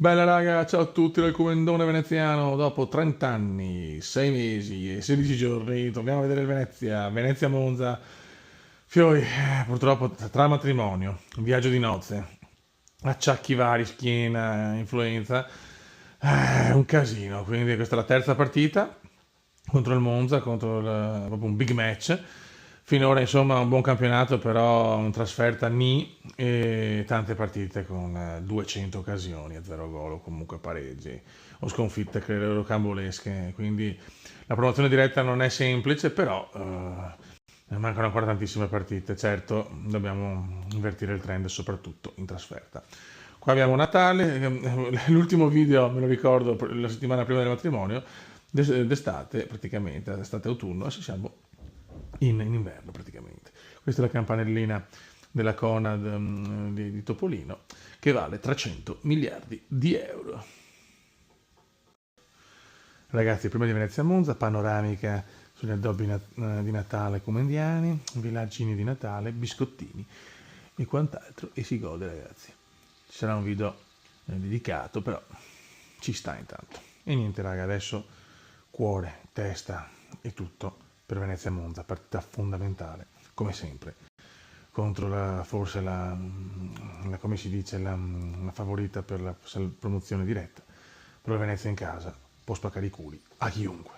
Bella raga, ciao a tutti dal Comendone veneziano. Dopo 30 anni, 6 mesi e 16 giorni torniamo a vedere il Venezia, Venezia-Monza. Fiori, purtroppo tra matrimonio, viaggio di nozze, acciacchi vari, schiena, influenza, è un casino. Quindi questa è la terza partita contro il Monza, proprio un big match. Finora insomma un buon campionato, però in trasferta ni e tante partite con 200 occasioni a zero gol o comunque pareggi o sconfitte credo rocambolesche. Quindi la promozione diretta non è semplice, però mancano ancora tantissime partite. Certo, dobbiamo invertire il trend soprattutto in trasferta. Qua abbiamo Natale, l'ultimo video me lo ricordo la settimana prima del matrimonio, d'estate praticamente, estate-autunno, adesso siamo in inverno praticamente. Questa è la campanellina della Conad di Topolino che vale 300 miliardi di euro. Ragazzi, prima di Venezia Monza, panoramica sugli addobbi di Natale comendiani, villaggini di Natale, biscottini e quant'altro e si gode ragazzi. Ci sarà un video dedicato, però ci sta intanto. E niente raga, adesso cuore, testa e tutto per Venezia Monza, partita fondamentale, come sempre, contro come si dice, la favorita per la promozione diretta, però Venezia in casa può spaccare i culi a chiunque.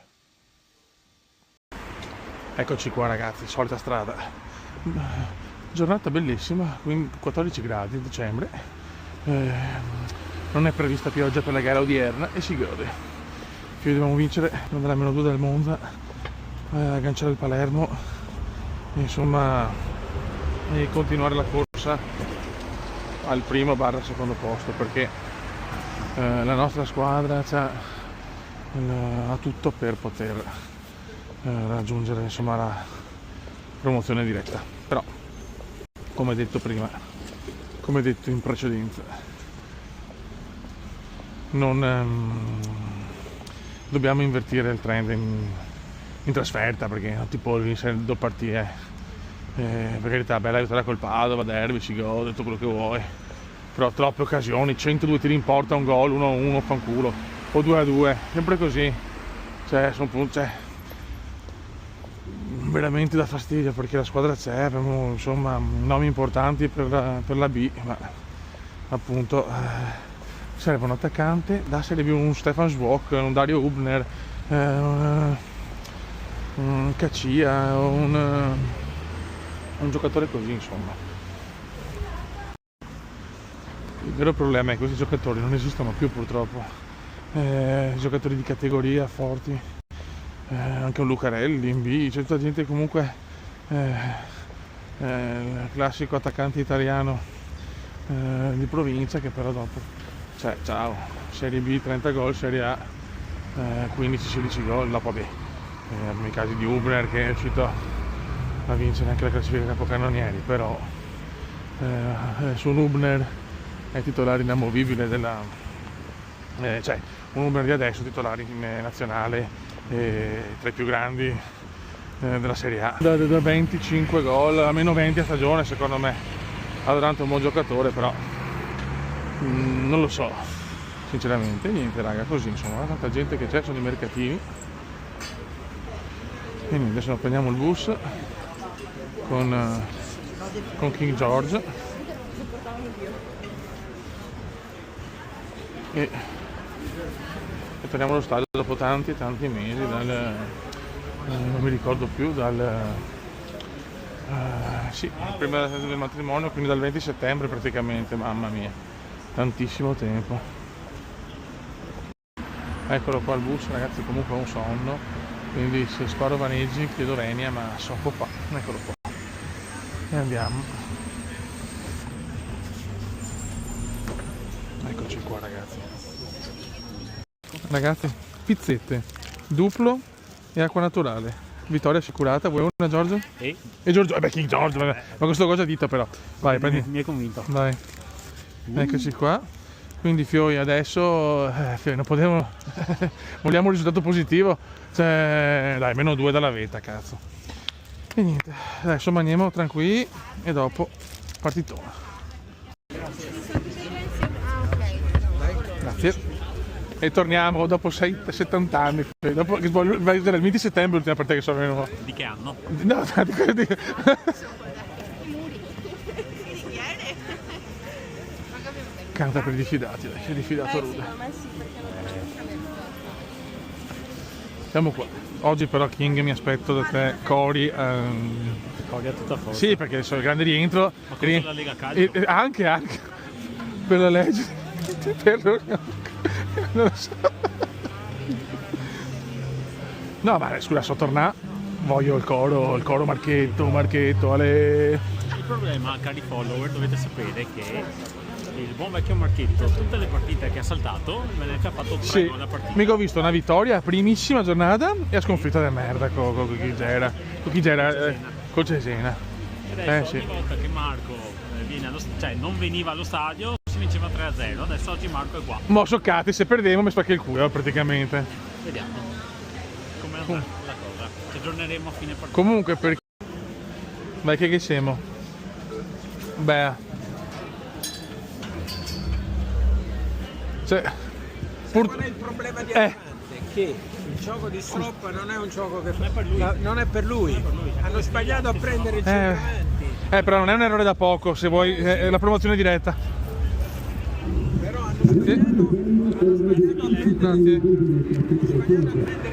Eccoci qua ragazzi, solita strada, giornata bellissima, 14 gradi dicembre, non è prevista pioggia per la gara odierna e si gode. Più dobbiamo vincere, prendere la -2 del Monza, agganciare il Palermo, insomma, e continuare la corsa al primo / secondo posto, perché la nostra squadra ha tutto per poter raggiungere insomma la promozione diretta. Però come detto prima, come detto in precedenza, non dobbiamo invertire il trend in trasferta, perché non ti puoi vincere 2 partite. Per carità, bella vittoria col Padova, derby, si gode, tutto quello che vuoi, però troppe occasioni, 102 tiri in porta, un gol, 1-1, fanculo, o 2-2, sempre così, veramente da fastidio, perché la squadra c'è, abbiamo insomma nomi importanti per la B, ma appunto serve un attaccante, da Serie B un Stefan Svok, un Dario Hubner, un Cacia, un giocatore così insomma. Il vero problema è che questi giocatori non esistono più purtroppo, giocatori di categoria forti, anche un Lucarelli in B, c'è tutta gente comunque, il classico attaccante italiano di provincia che però dopo, cioè ciao, Serie B 30 gol, Serie A 15-16 gol, dopo vabbè, nei casi di Hubner che è riuscito a vincere anche la classifica capocannonieri, però su un Hubner è titolare inamovibile cioè un Hubner di adesso titolare in nazionale, tra i più grandi della Serie A, da 25 gol, almeno 20 a stagione secondo me. Adorante un buon giocatore, però non lo so sinceramente. Niente raga, così insomma, tanta gente che c'è, sono i mercatini e niente, adesso prendiamo il bus con King George e torniamo allo stadio dopo tanti mesi, non mi ricordo più, sì, prima del matrimonio, quindi dal 20 settembre praticamente, mamma mia, tantissimo tempo. Eccolo qua il bus ragazzi, comunque ho un sonno, quindi se sparo vaneggi chiedo venia, ma so qua, eccolo qua. E andiamo. Eccoci qua ragazzi, pizzette, duplo e acqua naturale, vittoria assicurata. Vuoi una Giorgio? E Giorgio, King George, ma questo cosa dita però, vai prendi, mi hai convinto, vai. Eccoci qua, quindi Fioi adesso non potevo vogliamo un risultato positivo, cioè dai, -2 dalla vetta, cazzo. E niente, adesso mangiamo tranquilli e dopo partitona. grazie. Grazie. E torniamo dopo 70 anni. Dopo che era il 20 settembre l'ultima partita che sono venuto. Di che anno? No, di... Canta per i diffidati, dai, c'è diffidato Rude. Siamo qua. Oggi però King mi aspetto da te, Cori. Cori a tutta forza. Sì, perché sono il grande rientro. Ma contro la Lega Calcio? Anche. Per la legge. Non lo so. No, ma scusa, so tornare. Voglio il coro Marchetto, alle... Il problema, cari follower, dovete sapere che il buon vecchio Marchetto, tutte le partite che ha saltato, me ne ha fatto 3 gol a partita. Mica ho visto una vittoria, primissima giornata, e ha sconfitto da merda con chi c'era. Con Cesena. Adesso Sì. ogni volta che Marco non veniva allo stadio, si vinceva 3-0. Adesso oggi Marco è qua. Mo' soccati, se perdevo mi spacca il culo praticamente. Vediamo come andrà la cosa. Ci aggiorneremo a fine partita. Comunque per... Beh, che siamo? Beh... Cioè... Qual è il problema di Atlante? Che il gioco di Slop non è un gioco che non è per lui. Hanno sbagliato a prendere i centravanti. Però non è un errore da poco, se vuoi, è la promozione diretta. Però hanno sbagliato a prendere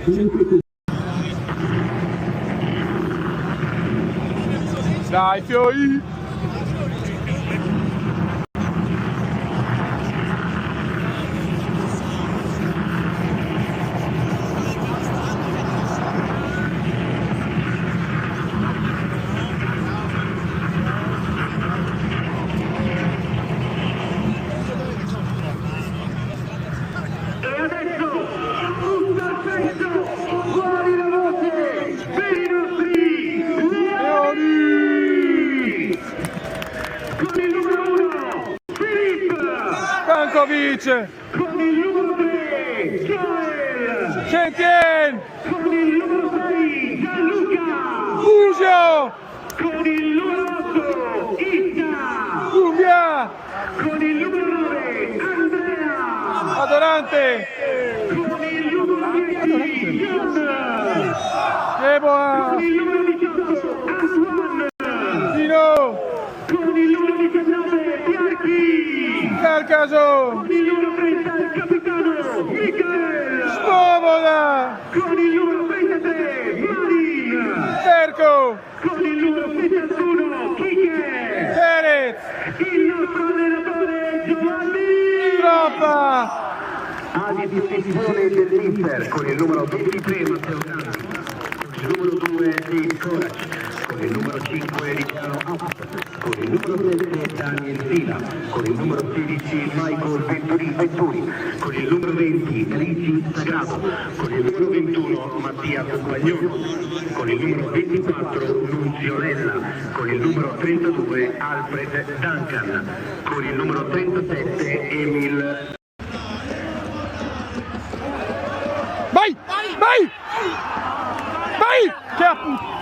i centravanti. Dai, fioi! Stankovic! Con il numero 3, Joel! Sentien! Con il numero 6, Gianluca! Fusio! Con il numero 8, Issa! Cumbia! Con il numero 9, Andrea! Adorante! Con il numero 10, John! Eboa! Con il numero 18, Antoine! Dino! Con il numero 19, Bianchi! Carcaso! Con il numero 30, il capitano, Michael! Svoboda! Con il numero 23, Marin! Terco! Con il numero 71, Kike! Perez! Il nostro allenatore Giovanni! Troppa! A disposizione dell'Inter con il numero 23 Matteo Grandi, con il numero 2 Dave Korac, con il numero 5 Ricciano App, con il numero 7 Daniel Vila, con il numero 16 Michael Venturi, con il numero 20 Luigi Sagrato, con il numero 21 Mattia Compagnoni, con il numero 24 Nunzio Lella, con il numero 32 Alfred Duncan, con il numero 37 Emil. Vai! Vai! Vai! Che appunto!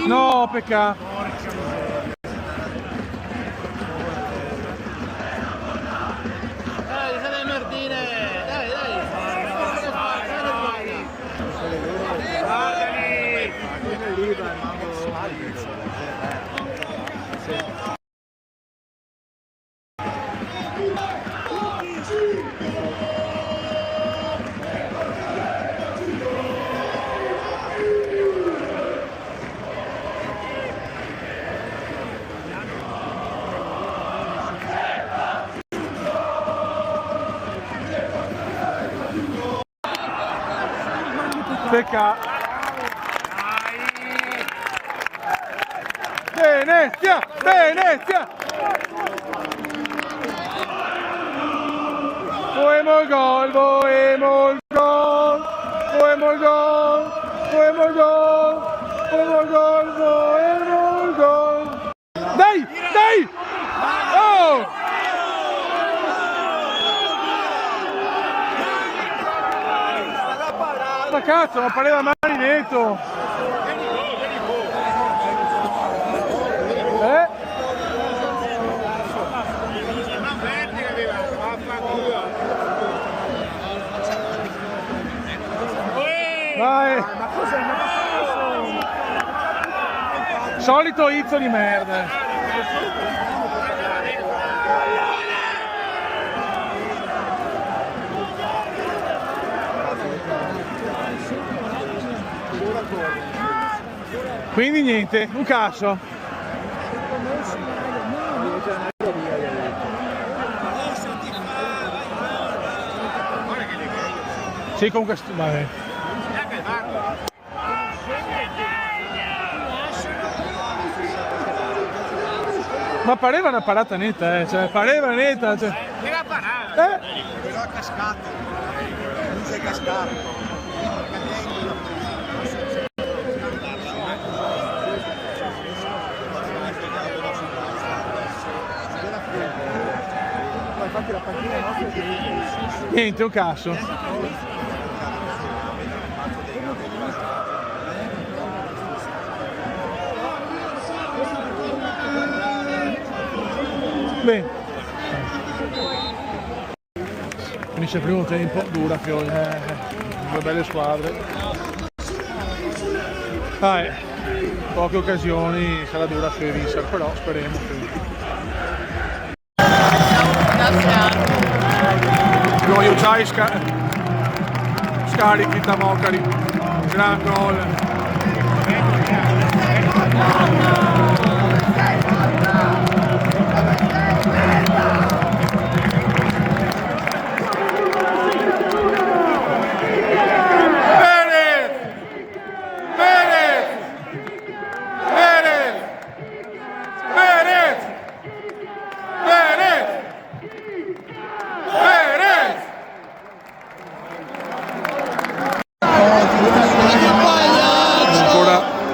No, peccato! Dai, sei Martine! Dai, dai! Peccato! Venezia! Venezia! Voemo il gol, voemo il gol, voemo il gol, voemo il gol, voemo il gol, voemo il gol. Dai, dai! Oh! Ma cazzo, ma pareva Marinetto! Vai! Solito izzo di merda! Quindi niente, un cazzo. Sì, comunque vabbè. Ma pareva una parata netta, cioè pareva netta, cioè. Era parata. Però è cascato. Non sei cascato. Infatti la panchina nostra è Niente, un cazzo. Bene. Finisce il primo tempo, dura Fiori, due belle squadre. Poche occasioni, sarà dura se vincere, però speriamo che... No, Jucaj scarichi Tamokari, gran gol.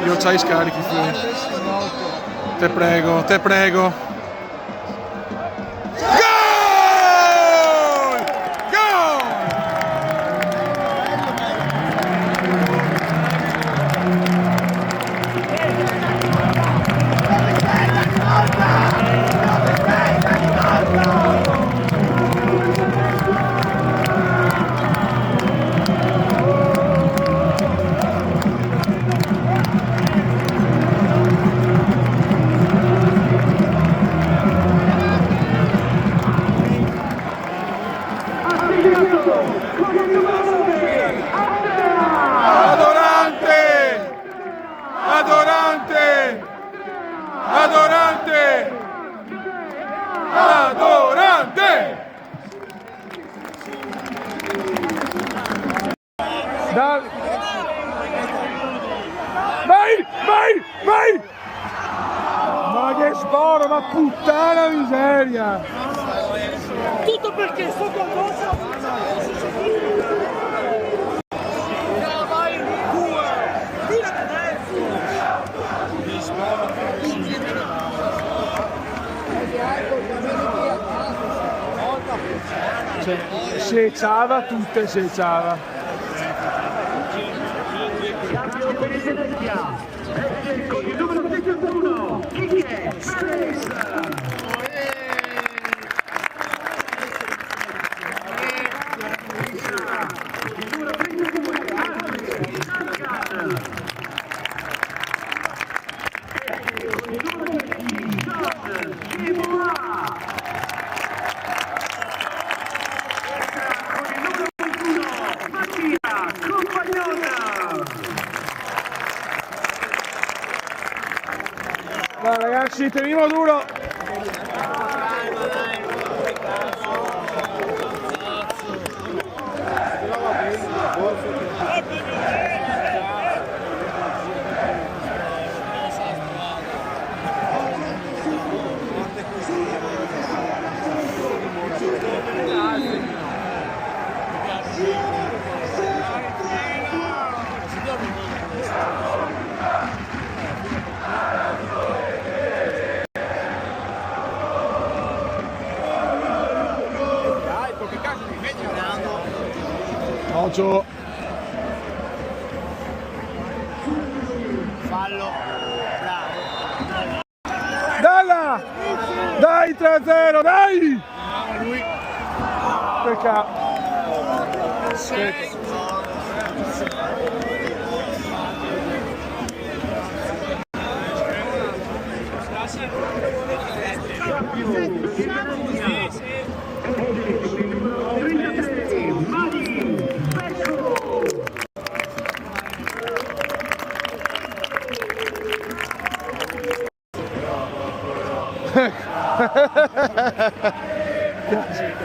Jucaj scarichi Fiori. Te prego, te prego. Gol! Gol! Vai! Ma che sporo, ma puttana miseria! Tutto perché sto qualcosa. Vai Se echava, tutte se echava. Cambio per il Venezia, esce con il numero 71, Quique Pérez. Il numero 32, Andrei Sancan. Esce con il numero 10, George Gimoa. Entra con il numero 21, Mattia Compagnona. Dai ragazzi, teniamo duro! Occhio! 3-0, dai! Peccato.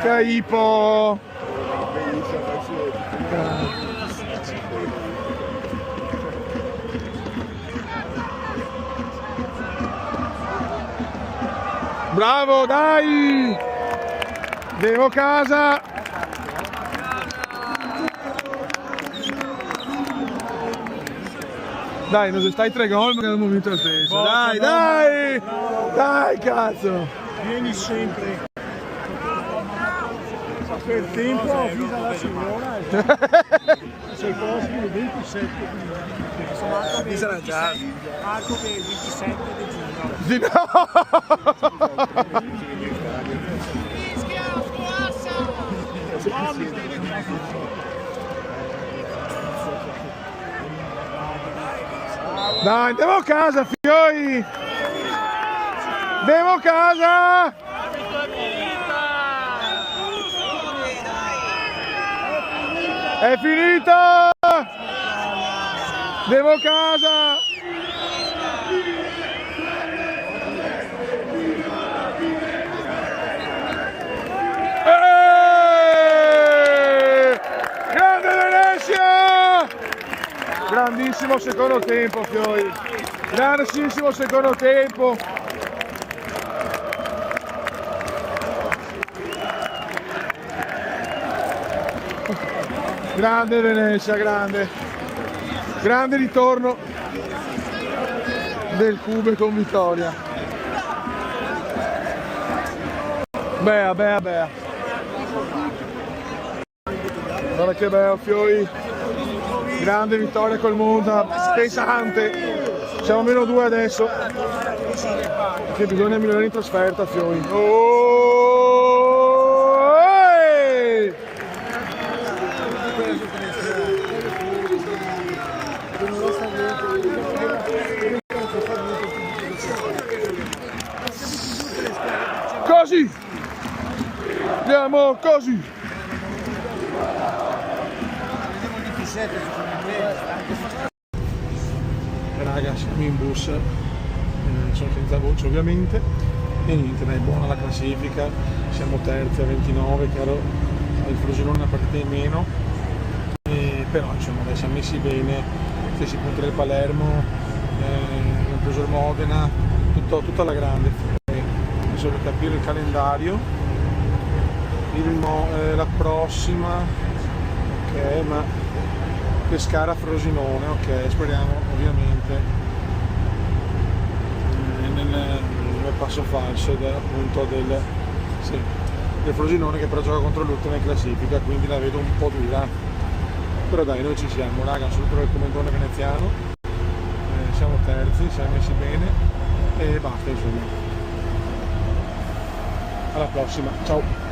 Caipo. Bravo, dai! Devo casa! Dai, non stai 3 gol, ma è un momento lo stesso. Dai, dai! Dai, cazzo! Vieni sempre. Per tempo avvisa la signora sei prossimo 27. Avvisala già. Marco che è il 27 di giugno. Sì, no! Dai, andiamo a casa, fioi! Andiamo a casa! È finita! Andiamo a casa! Grande Venezia! Grandissimo secondo tempo, fioi! Grandissimo secondo tempo! Grande Venezia, grande! Grande ritorno del Cube con vittoria! Bea, bea, bea! Guarda che bello, fioi! Grande vittoria col Monza, pesante! Siamo a -2 adesso, che bisogna migliorare in trasferta, fioi! Oh! Ehi! Così! Andiamo così! Raga, siamo in bus, sono senza voce ovviamente e niente, dai, buona la classifica, siamo terzi a 29, chiaro il Frosinone una partita in meno, però insomma dai, siamo messi bene, 10 punti del Palermo, abbiamo preso il Modena, tutta alla grande. Adesso per capire il calendario, la prossima, ok, ma Pescara Frosinone, ok, speriamo ovviamente nel passo falso appunto del Frosinone, che però gioca contro l'ultima in classifica, quindi la vedo un po' dura, però dai, noi ci siamo, raga, saluto il commentone veneziano, siamo terzi, siamo messi bene e basta, insomma, alla prossima, ciao!